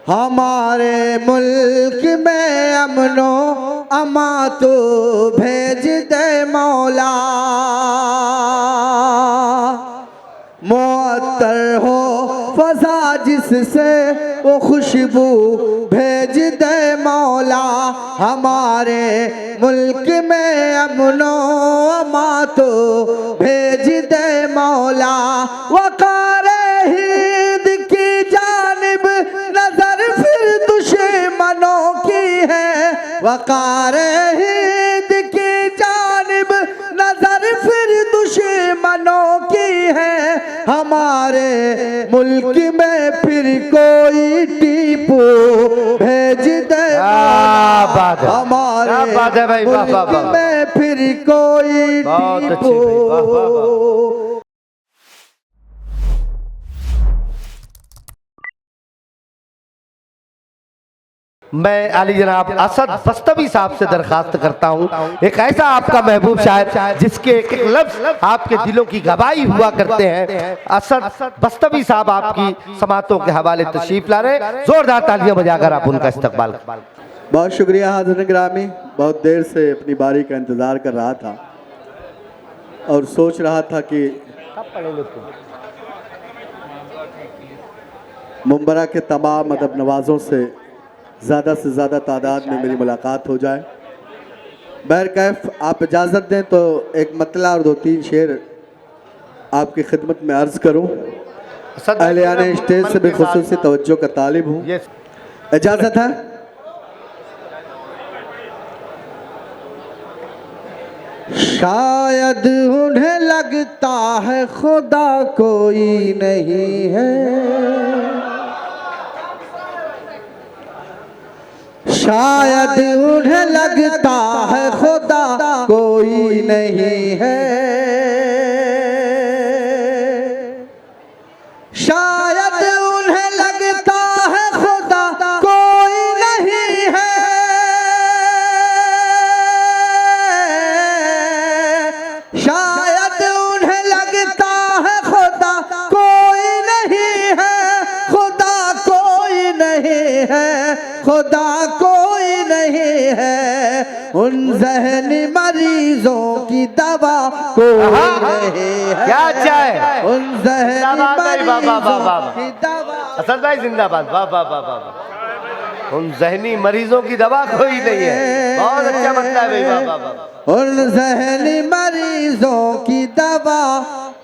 हमारे मुल्क में अमनो अमा तो भेज दे मौला। मुअत्तर हो फजा जिससे वो खुशबू भेज दे मौला। हमारे मुल्क में अमनो अमा तो भेज दे मौला। वक़ारे हिंद की जानिब नजर फिर दुश्मनों की है। वक़ारे हिंद की जानिब नजर फिर दुश्मनों की है। हमारे मुल्क में फिर कोई टीपू भेज दे हमारे मुल्क में फिर कोई टीपू। मैं अली जनाब असद बस्तवी साहब से दरखास्त करता हूँ, एक ऐसा आपका महबूब शायर जिसके एक एक लफ्ज आपके दिलों की गवाही हुआ करते हैं। असद बस्तवी साहब आपकी समातों के हवाले तशरीफ ला रहे, जोरदार तालियां बजाकर आप उनका इस्तकबाल। बहुत शुक्रिया हाज़िर ग्रामी। बहुत देर से अपनी बारी का इंतज़ार कर रहा था और सोच रहा था कि मुंबरा के तमाम अदब नवाज़ों से ज़्यादा तादाद में मेरी मुलाकात हो जाए। बहरकैफ आप इजाज़त दें तो एक मतला और 2-3 शेर आपकी खिदमत में अर्ज़ करूं। अहलियाने स्टेज से भी खुसूसी तवज्जो का तालिब हूँ, इजाज़त है। शायद उन्हें लगता है खुदा कोई नहीं है। शायद उन्हें लगता है खुदा कोई नहीं है। शायद उन्हें लगता है खुदा कोई नहीं है। शायद उन्हें लगता है खुदा कोई नहीं है। खुदा कोई नहीं है, खुदा कोई नहीं है। उन ज़हनी मरीजों की दवा कोई नहीं है। क्या चाहे उन ज़हनी मरीजों की दवा। असद भाई जिंदाबाद, वाह वाह वाह वाह। उन ज़हनी मरीजों की दवा कोई नहीं है, बहुत अच्छा बनता है भाई, वाह वाह वाह। उन ज़हनी मरीजों की दवा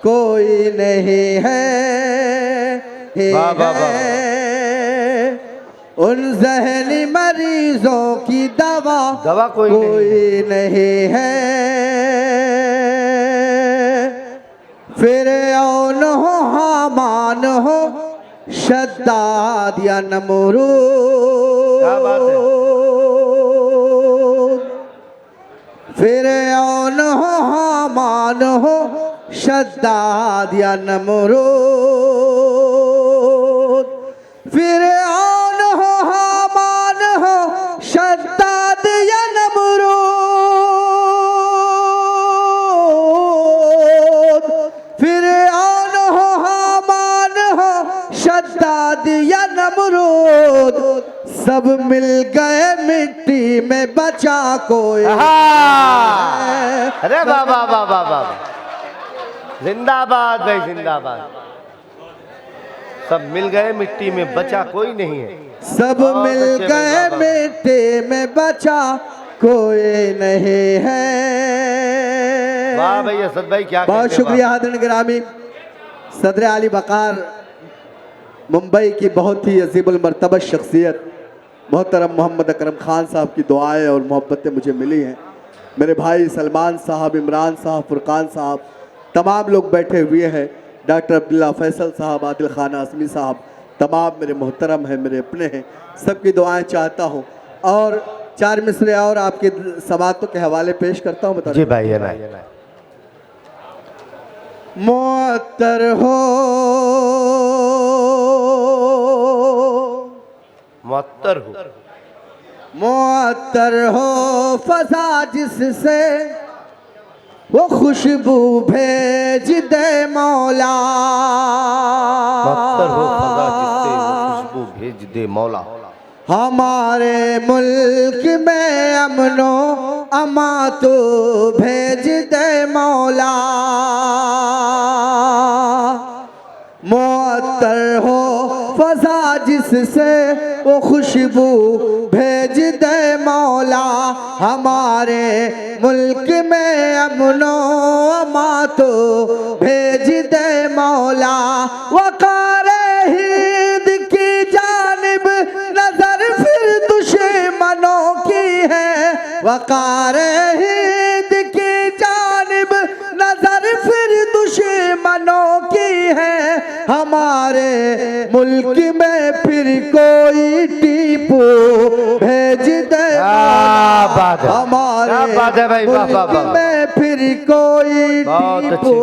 कोई नहीं है। वाह वाह वाह। उन ज़हनी मरीजों की दवा कोई नहीं है। फिरऔन हो हामान हो शद्दाद या नमरूद। फिरऔन हो हामान हो शद्दाद या नमरूद। फिरऔन हो हामान हो शद्दाद या नमरूद। फिरऔन हो हामान हो शद्दाद या नमरूद। सब मिल गए मिट्टी में बचा कोई। अरे वाह वाह वाह वाह वाह, जिंदाबाद भाई जिंदाबाद। सब मिल गए मिट्टी में बचा कोई नहीं है। सब मिल गए मिट्टी में बचा कोई नहीं है। वाह भाई असद भाई, क्या बहुत शुक्रिया हाज़िर गिरामी। सदर आली वक़ार मुंबई की बहुत ही अजीबुल मर्तबा शख्सियत मोहतरम मोहम्मद अकरम खान साहब की दुआएं और मोहब्बतें मुझे मिली हैं। मेरे भाई सलमान साहब, इमरान साहब, फुरकान साहब, तमाम लोग बैठे हुए हैं। डॉक्टर अब्दुल्ला फैसल साहब, आदिल खान आसमी साहब, तमाम मेरे मोहतरम हैं, मेरे अपने हैं। सबकी दुआएं चाहता हूँ और 4 मिसरे और आपके समातों के हवाले पेश करता हूँ। जी भाई है ना। मुअत्तर हो मुअत्तर हो मुअत्तर हो फजा जिससे वो खुशबू भेज दे मौला। मुअत्तर हो फजा जिससे वो खुशबू भेज दे मौला। हमारे मुल्क में अमनो अमा तो भेज दे मौला, मुअत्तर हो फजा जिससे वो खुशबू भेज दे मौला। हमारे मुल्क में अमनो अमा तो भेज दे मौला। वक़ार हिंद की जानिब नजर फिर दुश्मनों की है, वक़ार हिंद की जानिब नजर फिर दुश्मनों की है। हमारे मुल्क में फिर कोई टीपू भेज दे मौला। हमारे मुल्क में फिर कोई टीपू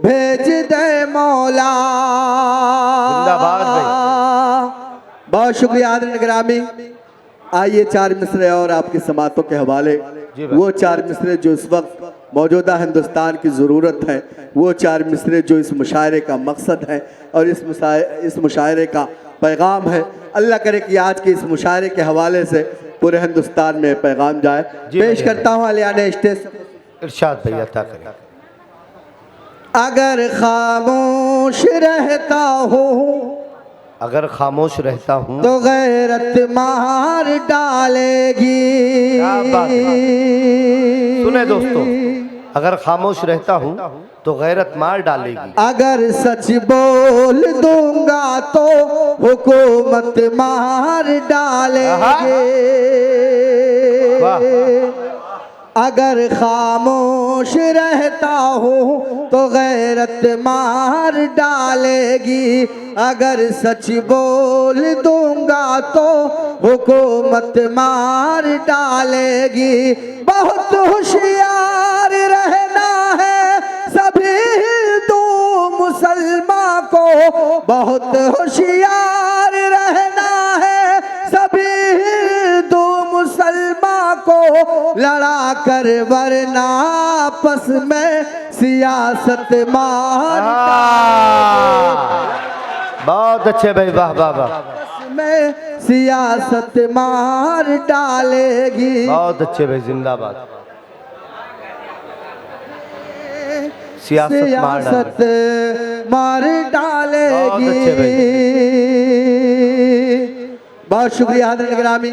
भेज दे मौला। बहुत शुक्रिया आदरणीय ग्रामी। आइए चार मिसरे और आपकी समातों के हवाले, वो चार मिसरे जो इस वक्त मौजूदा हिंदुस्तान की ज़रूरत है, वो चार मिसरे जो इस मुशायरे का मकसद है और इस मुशायरे का पैगाम है। अल्लाह करे कि आज के इस मुशायरे के हवाले से पूरे हिंदुस्तान में पैगाम जाए। पेश करता हूँ अलियाने स्टेज। इरशाद भैया था करें। अगर खामोश रहता हूँ, अगर खामोश रहता हूँ तो गैरत मार डालेगी। सुने दोस्तों, अगर खामोश रहता हूँ तो गैरत मार डालेगी। अगर सच बोल दूंगा तो हुकूमत मार डालेगी। अगर खामोश रहता हूँ तो गैरत मार डालेगी। अगर सच बोल दूंगा तो हुकूमत मार डालेगी। बहुत होशियार रहना है सभी हिंदू मुसलमान को, बहुत होशियार रहना है सभी हिंदू मुसलमान को। लड़ा कर वरना आपस में सियासत मार। बहुत अच्छे भाई, वाह वाह वाह। आपस में सियासत मार डालेगी। बहुत अच्छे भाई, जिंदाबाद। सियासत मार डालेगी। बहुत अच्छे भाई। बहुत शुक्रिया आदरणीय ग्रामी।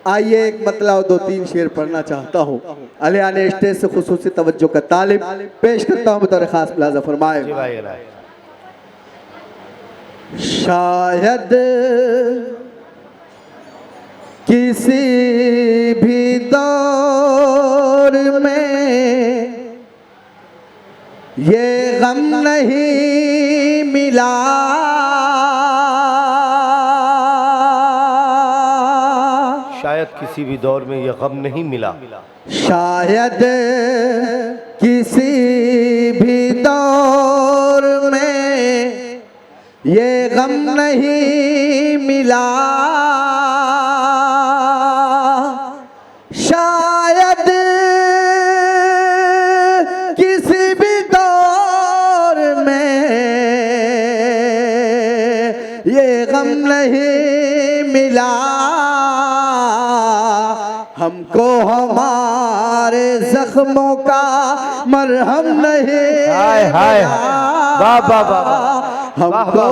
आइए एक मतलब और दो तीन शेर पढ़ना चाहता हूँ। अलियाने स्टेज से खुसूसी तवज्जो का तालिब पेश करता हूँ बतौर खास मुलाज़ा फरमाए। शायद किसी भी दौर में ये गम नहीं मिला, शायद किसी भी दौर में ये गम नहीं मिला। शायद किसी भी दौर में ये गम नहीं मिला। शायद किसी भी दौर में ये गम नहीं मिला। हमको हमारे जख्मों का मरहम नहीं, हाय हाय वाह वाह वाह। हमको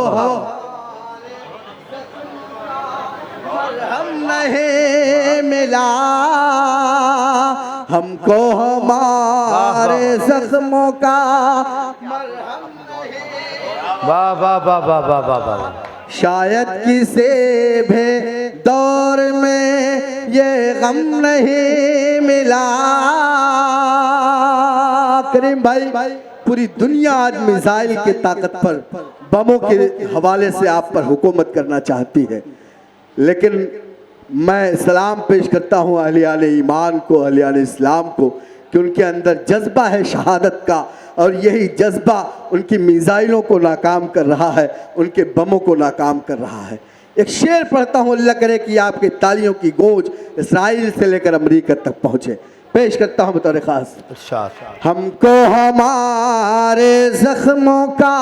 मरहम नहीं मिला। हमको हमारे जख्मों का मरहम नहीं। वाह वाह वाह वाह वाह वाह वाह। शायद किसी भी दौर में ये गम नहीं मिला। करीम भाई, पूरी दुनिया आज मिसाइल की ताकत पर, बमों के हवाले से आप पर हुकूमत करना चाहती है, लेकिन मैं सलाम पेश करता हूँ अहले ईमान को, अहले इस्लाम को, कि उनके अंदर जज्बा है शहादत का, और यही जज्बा उनकी मिसाइलों को नाकाम कर रहा है, उनके बमों को नाकाम कर रहा है। एक शेर पढ़ता हूँ, अल्लाह करे कि आपकी तालियों की गूंज इसराइल से लेकर अमेरिका तक पहुँचे। पेश करता हूँ बतौर खास। इरशाद। हमको हमारे जख्मों का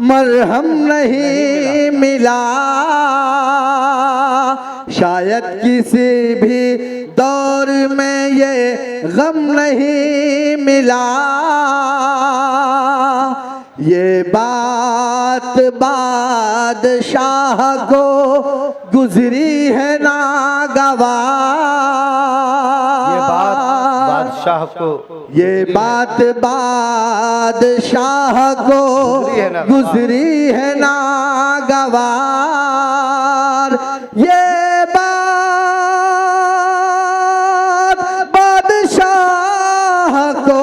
मरहम नहीं मिला, शायद किसी भी दौर में ये गम नहीं मिला। ये बात बादशाह को गुजरी है नागवार। ये बात बादशाह को, ये बात बादशाह को गुजरी है नागवार। ये बात बादशाह को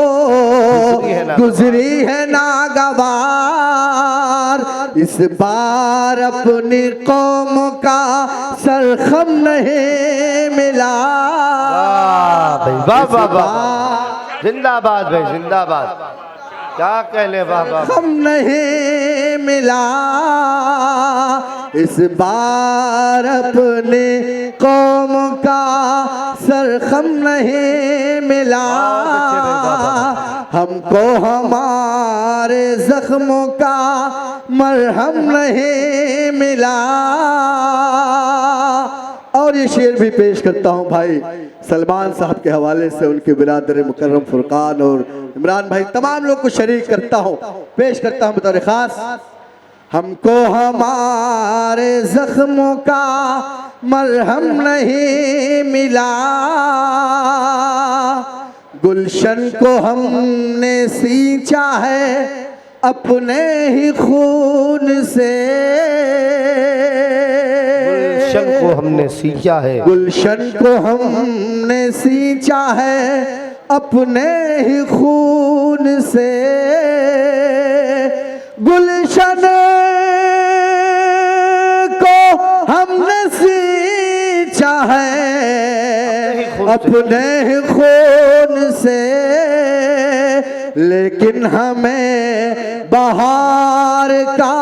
गुजरी है नागवार। इस बार अपनी कौम का सरखम नहीं मिला। भाई वाह वाह वाह, जिंदाबाद भाई जिंदाबाद, क्या कह ले, वाह वाह। हम नहीं मिला, इस बार अपने कौम का सरखम नहीं मिला। हमको हमारे जख्मों का मरहम नहीं मिला। और ये शेर भी पेश करता हूँ भाई सलमान साहब के हवाले से, उनके बिरादर मुकर्रम फुरकान और इमरान भाई तमाम लोग को शरीक करता हूँ, पेश करता हूँ बतौर खास। हमको हमारे जख्मों का मरहम नहीं मिला, गुलशन को हमने सींचा है अपने ही खून से। गुलशन को हमने सींचा है, गुलशन को हमने सींचा है अपने ही खून से। गुलशन को हमने सींचा है अपने ही खून से, लेकिन हमें बहार का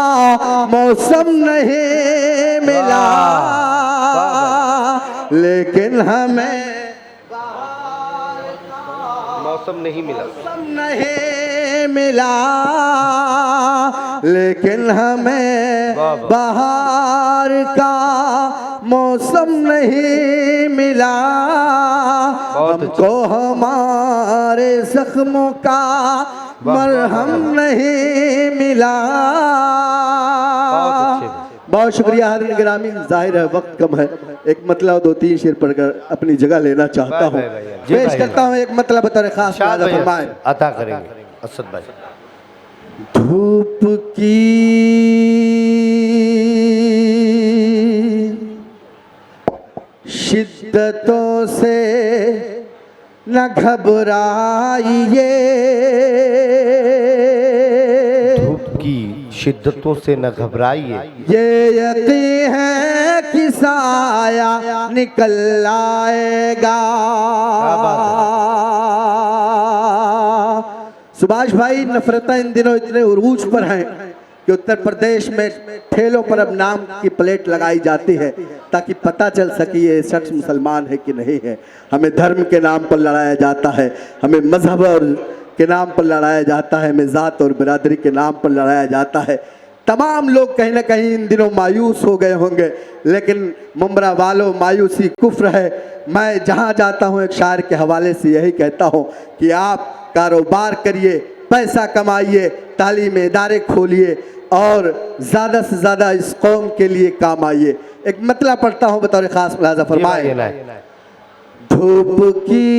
मौसम नहीं मिला। लेकिन हमें मौसम नहीं मिला, नहीं मिला, लेकिन हमें बहार का मौसम नहीं मिला। हमको हमारे जख्मों का मरहम नहीं मिला। बहुत शुक्रिया हाज़िरीन गिरामी, जाहिर है वक्त कम है, एक मतलब 2-3 शेर पढ़कर अपनी जगह लेना चाहता हूँ। पेश करता हूँ एक मतलब बतौर खास, फरमाएं अता करेंगे असद भाई। धूप की शिद्दतों से न घबराइए, धूप की शिद्दतों से न घबराइए, ये यकीन है कि साया निकल आएगा। सुभाष भाई, नफरतें इन दिनों इतने उरूज पर हैं कि उत्तर प्रदेश में ठेलों पर अब नाम की प्लेट लगाई जाती है ताकि पता चल सके ये शख्स मुसलमान है कि नहीं है। हमें धर्म के नाम पर लड़ाया जाता है, हमें मजहब और के नाम पर लड़ाया जाता है, हमें ज़ात और बिरादरी के नाम पर लड़ाया जाता है। तमाम लोग कहीं ना कहीं इन दिनों मायूस हो गए होंगे, लेकिन मुमरा वालों, मायूसी कुफ्र है। मैं जहाँ जाता हूँ एक शायर के हवाले से यही कहता हूँ कि आप कारोबार करिए, पैसा कमाइए, तालीमी इदारे खोलिए और ज़्यादा से ज़्यादा इस कौम के लिए काम आइए। एक मतलब पढ़ता हूँ बतौर ख़ास, मुलाज़ा फरमाए। धूप की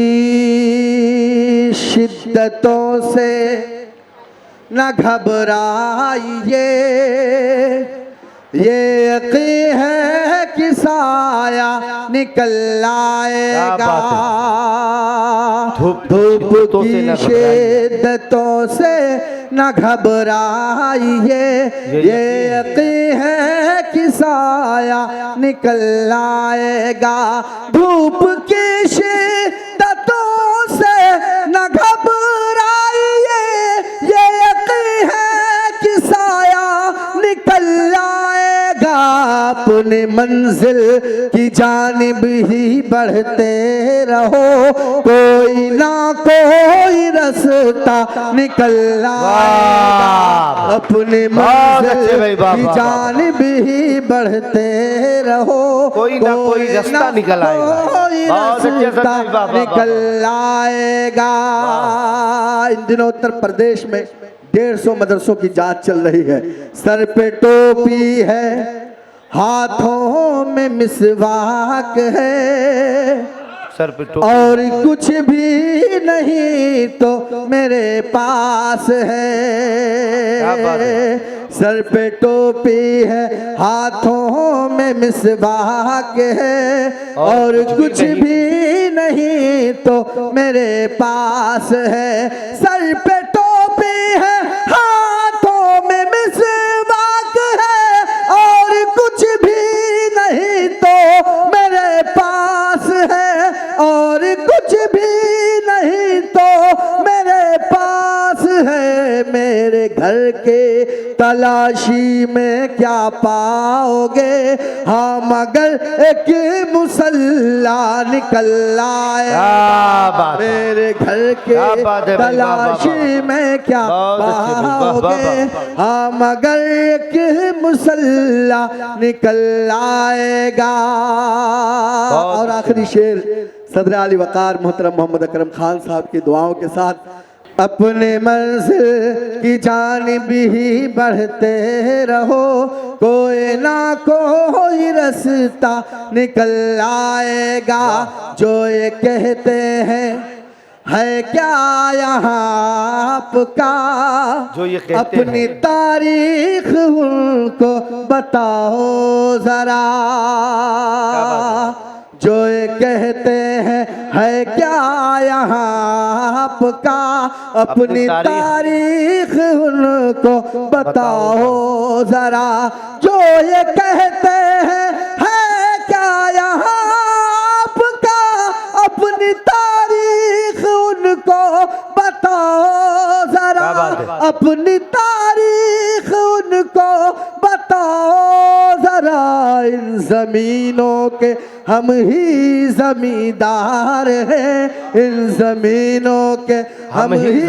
शिद्दतों से न घबराइए, ये यकीन है कि साया निकल आएगा। धूप की शिद्दतों से न घबराइए, ये यकीन है कि साया निकल आएगा। धूप की शिद्दतों से न घबराइए, ये यकीन है कि साया निकल आएगा। अपने मंजिल की जानिब ही बढ़ते रहो, कोई ना कोई रास्ता निकल आएगा। अपने मंजिल की जानिब ही बढ़ते रहो, कोई ना कोई रास्ता निकल आएगा। रास्ता निकल आएगा। इन दिनों उत्तर प्रदेश में 150 मदरसों की जांच चल रही है। सर पे टोपी है, हाथों में मिसवाक है, सर पे टोपी और कुछ भी नहीं तो मेरे पास क्या बात है। है? सर पे टोपी है, हाथों में मिसवाक है, और कुछ भी नहीं तो मेरे पास है। सर पे टोपी है, हाथों में मिसवाक है, और कुछ भी नहीं तो मेरे पास है, और कुछ भी नहीं तो मेरे पास है। मेरे घर के तलाशी में क्या पाओगे, हाँ मगर एक मुसल्ला निकल आए। मेरे घर के तलाशी में क्या पाओगे, हाँ मगर एक मुसल्ला निकल आएगा। और आखिरी शेर सदर आली वकार मोहतरम मोहम्मद अकरम खान साहब की दुआओं के साथ, अपने मंजिल की जानिब ही बढ़ते रहो, कोई ना कोई रास्ता निकल आएगा। जो ये कहते हैं है क्या यहाँ आपका, जो ये कहते अपनी हैं तारीख उनको बताओ जरा। जो ये कहते हैं है क्या यहाँ आपका, अपनी तारीख उनको बताओ जरा। जो ये कहते हैं है क्या यहाँ आपका, अपनी तारीख उनको बताओ जरा। अपनी तारीख उनको बताओ जरा। इन जमीनों के हम ही जमींदार हैं, इन जमीनों के हम ही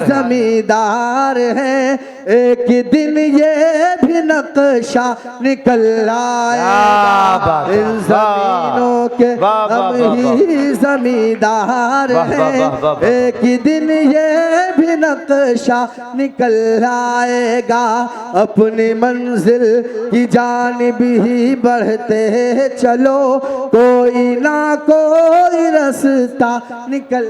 जमींदार हैं। एक दिन ये भी नक्शा निकल आएगा। इन जमीनों के हम ही जमींदार हैं, एक दिन ये भी नक्शा निकल आएगा। अपनी मंजिल की जानिब ही बढ़ते चलो, कोई ना कोई रास्ता निकल